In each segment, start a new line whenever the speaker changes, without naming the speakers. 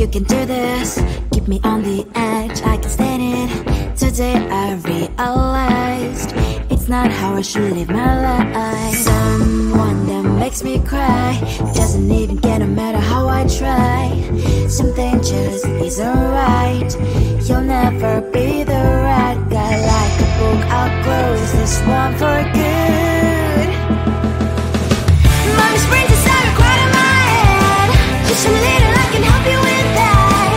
you can do this. Keep me on the edge, I can stand it. Today I realized it's not how I should live my life. Someone that makes me cry doesn't even get no matter how I try. Something just isn't right. You'll never be the right guy. Like a book, I'll close this one for good. Mommy's brains inside are quite in my head. Just a little, I can help you with that.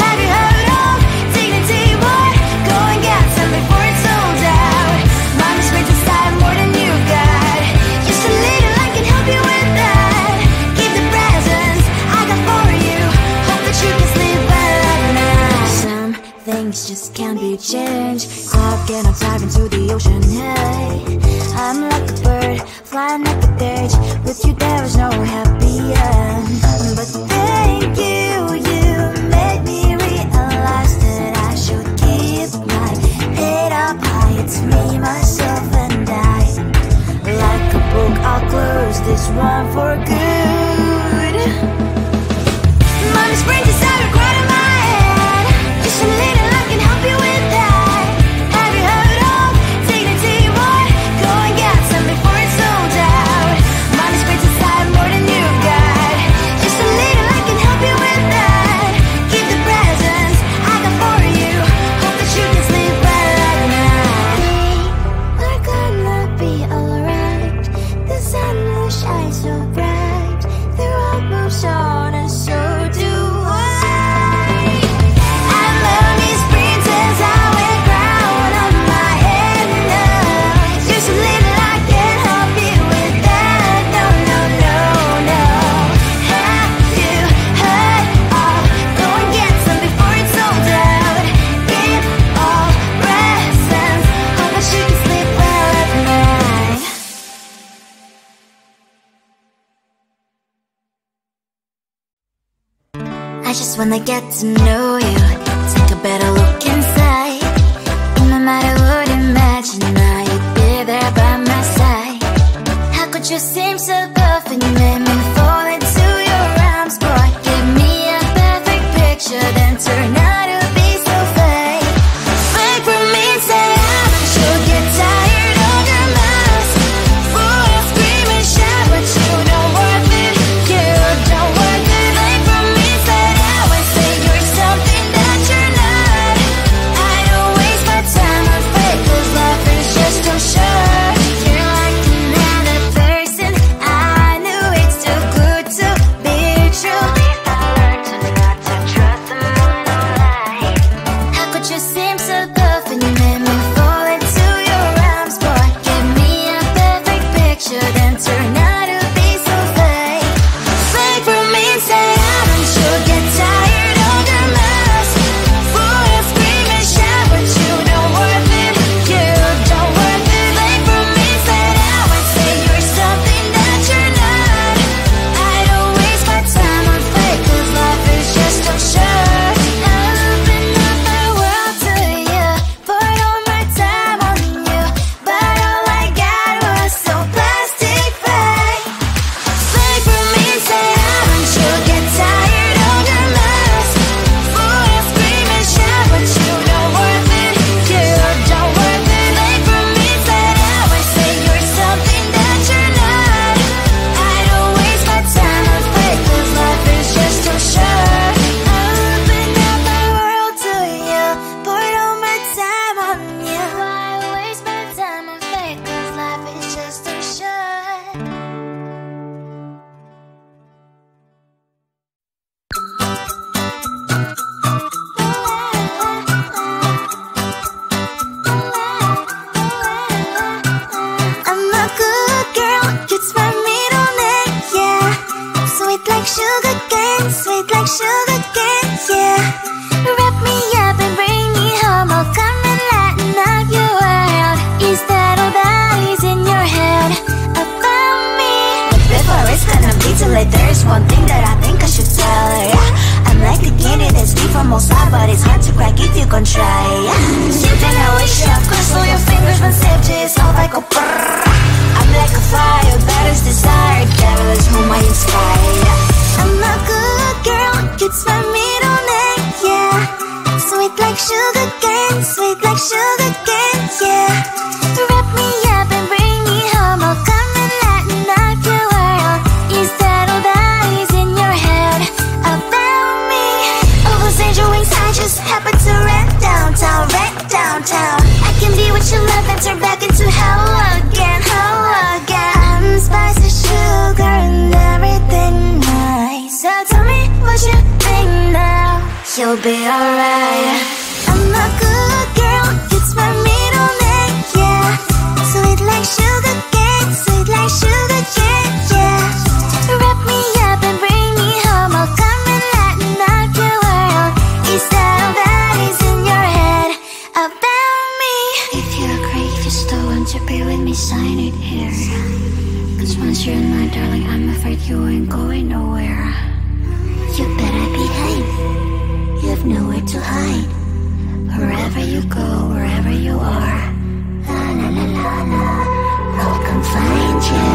Have you heard of dignity, boy? Go and get some before it's sold out. Mommy's brains inside more than you got. Just a little, I can help you with that. Keep the presents I got for you. Hope that you can sleep well at night. Some things just can't be changed. Clock and I'm diving to the ocean, hey. I'm like a bird, flying like a cage. With you there was no happy end. But thank you, you made me realize that I should keep my head up high. It's me, myself and I. Like a book, I'll close this one for good. Mommy's brains inside are quite in my head. Just a little, I can help you with that. Have you heard of dignity, boy? Go and get some before it's sold out. Mommy's brains inside more than you got. Just a little, I can help you with that. Keep the presents I got for you. Hope that you can sleep well at night. We're gonna be alright. The sun will shine so bright. The road moves on and so do I. I love these princess, I wear crown on my head now. Just a little, I can help you with that. No, no, no, no. Have you heard of? Go and get some before it's sold out. Give all presents. Hope that you can sleep well at night. I just wanna get to know you. Take a better look inside. No matter what, imagine I'd be there by my side. How could you seem so tough and you made me fall into your arms, boy? Give me a perfect picture, then turn out to be so fake. Fake for me, say I'm sure get tired of your mask. Full of scream and shout, but you don't worth it. You don't worth it. Fake for me, say I would say you're something that you're not. I don't waste my time on fake, 'cause life is just too short. You're like another person. I knew it's too good to be true. I learned to not to trust someone online. How could you seem so tough and you made me fall into your arms, boy? Give me a perfect picture, then turn out to be so fake. Fake for me, say I'm sure get tired of your mask. Full of scream and shout, but you don't worth it. You don't worth it. Fake for me, say I would say you're something that you're not. I don't waste my time on fake, 'cause life is just too short. I open up my world to you, poured all my time on you, but all I got was so plastic fake. Fake for me, say I'm sure get tired of your mask. Full of scream and shout, but you don't worth it. You don't worth it. Fake for me, say I would say you're something that you're not. I don't waste my time on fake, 'cause life is just too short. I open up my world to you, poured all my time on you. Why waste my time on fake, 'cause life is just too short. I'm a good girl, it's my middle name, yeah. Sweet like sugar cane, sweet like sugar cane, yeah. Wrap me up and bring me home, I'll come and lighten up your world. Is that all that is in your head about me? Before it's gonna be too late, there's one thing that I think I should tell her, yeah. I'm like a candy that's deep from outside, but it's hard to crack if you can try, yeah. Something I wish you have crossed all your fingers when safety is all like a brrrr. I'm like a fire, that is desire, devil is whom I inspire, yeah. I'm a good girl, it's my middle Sweet like sugar cane, sweet like sugar cane, yeah. Wrap me up and bring me home, I'll come and lighten up your world. Is that all that is in your head about me? All those angel wings I just happen to rent downtown, rent downtown. I can be what you love and turn back into hell again, hell again. I'm spicy sugar and everything nice. So tell me what you think now. You'll be alright. I'm a good girl, it's my middle name, yeah. Sweet like sugar cane, sweet like sugar cane, yeah. Wrap me up and bring me home, I'll come and lighten up your world. Is that all that is in your head about me? If you're great, you still want to be with me, sign it here. Cause once you're in my darling, I'm afraid you ain't going nowhere. You better behave, you have nowhere to hide. Wherever you go, wherever you are, la la la la la, I'll come find you.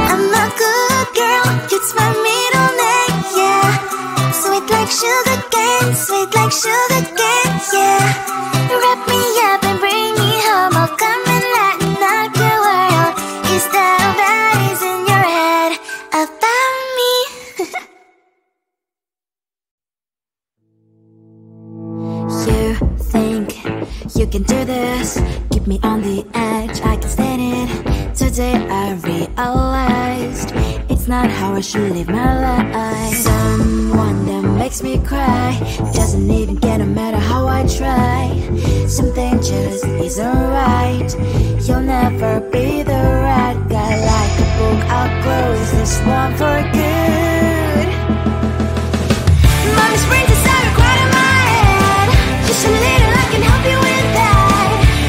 I'm a good girl, it's my middle name, yeah. Sweet like sugar cane, sweet like sugar cane, yeah. Wrap me up and bring me home, I'll come and lighten up your world. Is that all that is in your head about me? You think you can do this, keep me on the edge, I can stand it. Today I realized it's not how I should live my life. Someone that makes me cry doesn't even get no matter how I try. Something just isn't right, you'll never be the right guy. Like a book, I'll close this one for good. Mommy's brain decided quite in my head. Just a little, I can help you with that.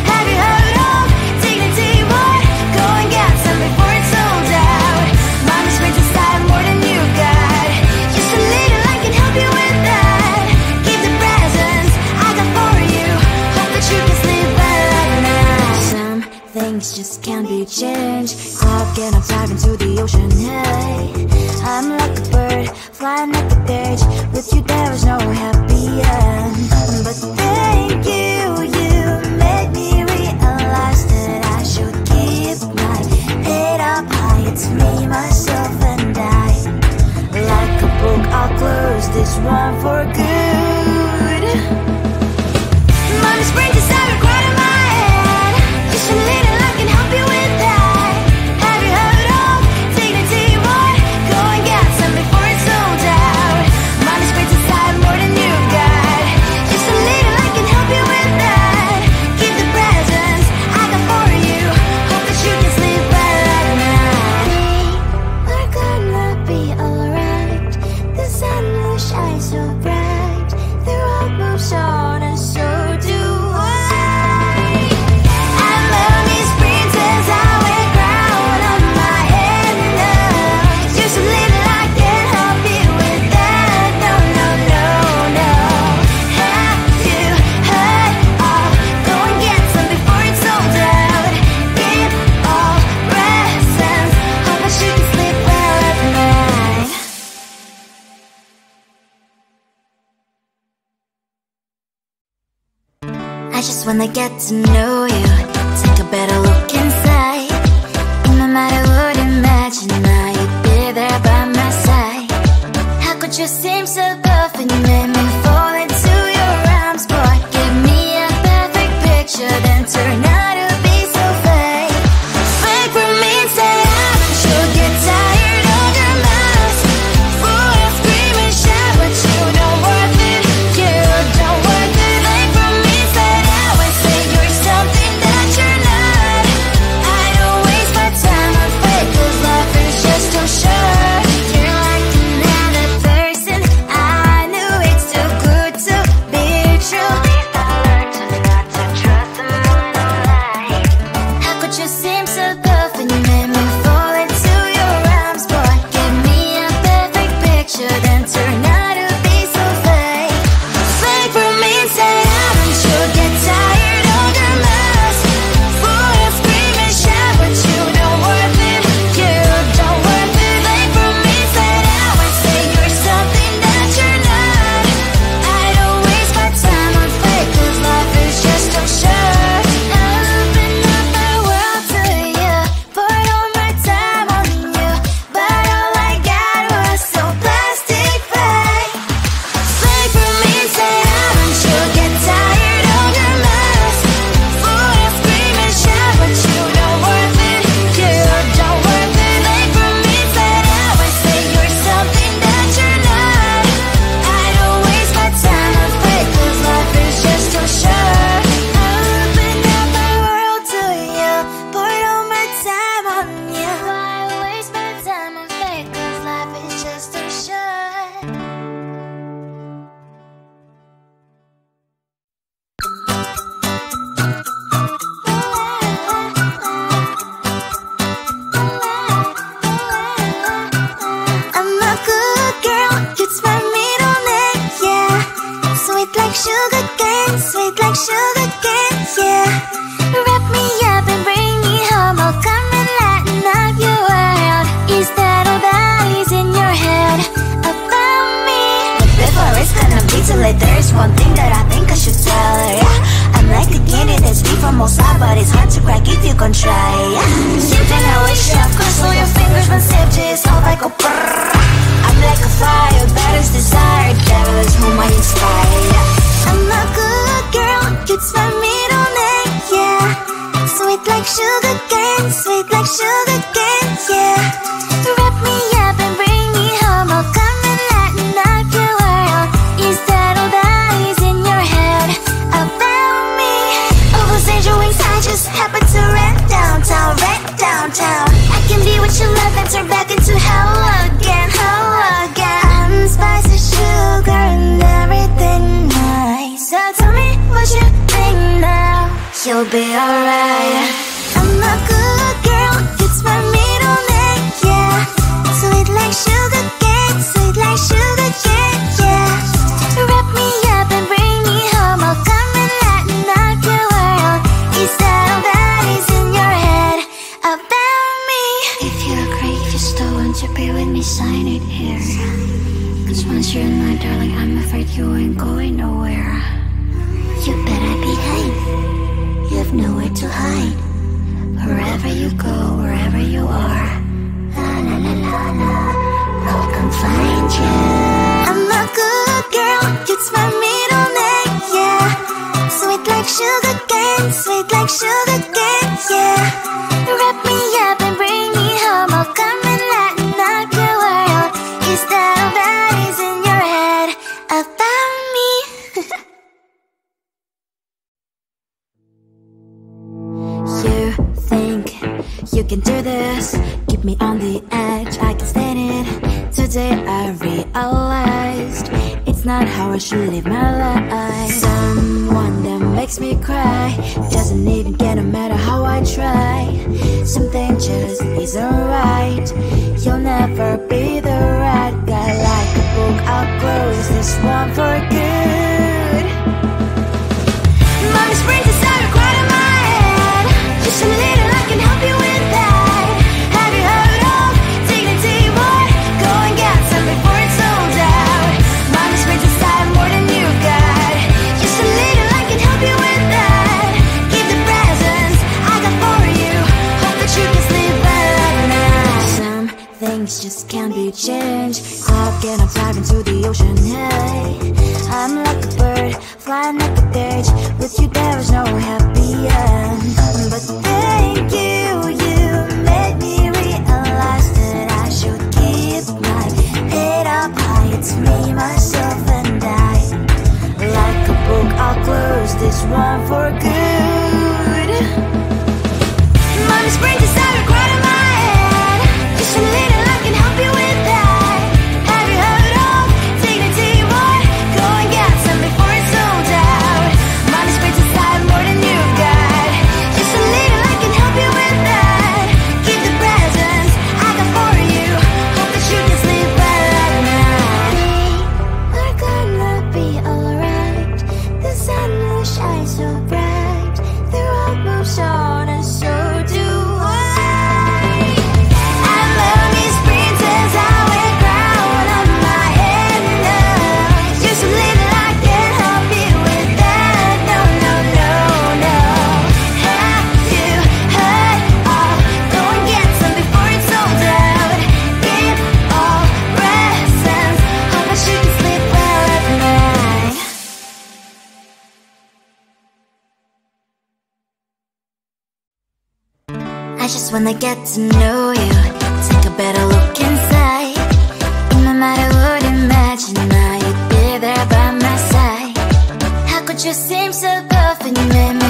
Have you heard of dignity, boy? Go and get some before it's sold out. Mommy's brain decided more than you got. Just a little, I can help you with that. Give the presents I got for you. Hope that you can sleep well at night. Some things just can't be changed. How can I dive into the ocean? Hey, I'm like a bird flying at the cage. With you there is no happy end. But thank you, you made me realize that I should keep my head up high. It's me, myself and I. Like a book, I'll close this one for good. Mommy's brain decided quite in my head. Just a little, I can help you with that. Have you heard of dignity, boy? Go and get some before it's sold out. Mommy's brain decided more than you got. Just a little, I can help you with that. Give the presents I got for you. Hope that you can sleep well at night. We're gonna be alright. The sun will shine so bright. The road moves on and so do I. I'm Lonely's princess, I wear crown on my head now. Just a little, I can help you with that. No, no, no, no. Have you heard of? Go and get some before it's sold out. Give all presents. Hope that you can sleep well at night. I just wanna get to know you, take a better look inside. No matter what, imagine I'd be there by my side. How could you seem so perfect, you made me fall into your arms, boy. Give me a perfect picture, then turn out to be so fake. Fake for me, say I should get tired of your mask. Full of scream and shout, but you don't worth it, you don't worth it. Fake for me, say I would say you're something that cane, sweet like sugar cane, yeah. Wrap me up and bring me home, I'll come and lighten up your world. Is that all that is in your head about me? But before it's gonna be too late, there's one thing that I think I should tell her, yeah. I'm like the candy that's deep from outside, but it's hard to crack if you can try, yeah. Something I wish I could slow your fingers when safety is all like a brrrr. I'm like a fire, batters desire, devil is whom I inspire, yeah. I'm a good girl, it's my middle name, yeah. Sweet like sugar cane, sweet like sugar cane, yeah. Wrap me up and bring me home, I'll come and lighten up your world. Is that all that is in your head about me? All those angel wings I just happen to rent downtown, I can be what you love and turn back into hell again, I'm spicy sugar and everything nice. So tell me what you think now, you'll be alright. I'm a good girl, it's my middle name, yeah. Sweet like sugar cane, sweet like sugar cane, yeah. Wrap me up and bring me home, I'll come and lighten up your world. Is that all that is in your head about me? If you agree, if you still want to be with me, sign it here. Cause once you're in my darling, I'm afraid you ain't going nowhere. You better behave, you have nowhere to hide. Wherever you go, wherever you are, la la la la la, I'll come find you. I'm a good girl, it's my middle name, yeah. Sweet like sugar cane, sweet like sugar cane, yeah. Wrap me up and bring me home, I'll come and lighten up your world. Is that all that is in your head about me? You think you can do this, keep me on the edge, I can stand it. Today I realized it's not how I should live my life. Someone that makes me cry doesn't even get no matter how I try. Something just isn't right, you'll never be the right guy. Like a book, I'll close this one for good. Mommy's brains inside are quite in my head. Just a little, I can help you with that. Have you heard of dignity, boy? Go and get some before it's sold out. Mommy's brains inside more than you got. Just a little, I can help you with that. Give the presents I got for you, hope that you can sleep well at night. Some things just can't be changed. How can I dive into the ocean? Hey, I'm like a bird, flying like a cage. With you there is no happy end. But thank you, you made me realize that I should keep my head up high. It's me, myself and I. Like a book, I'll close this one for good. Mommy's brains inside are quite in my head. Just a little, I can help you with that. Have you heard of dignity, boy? Go and get some before it's sold out. Mommy's brains inside more than you got. Just a little, I can help you with that. Give the presents I got for you, hope that you can sleep well at night. We're gonna be alright. The sun will shine so bright. The road moves on and so do I. I love these princess, I wear crown on my head now. Just a little, I can help you with that. No, no, no, no. Have you heard of? Go and get some before it's sold out. Give all presents, hope that you can sleep well at night. I just wanna get to know you, take a better look inside. In my mind I would imagine now you'd be there by my side. How could you seem so perfect, you made me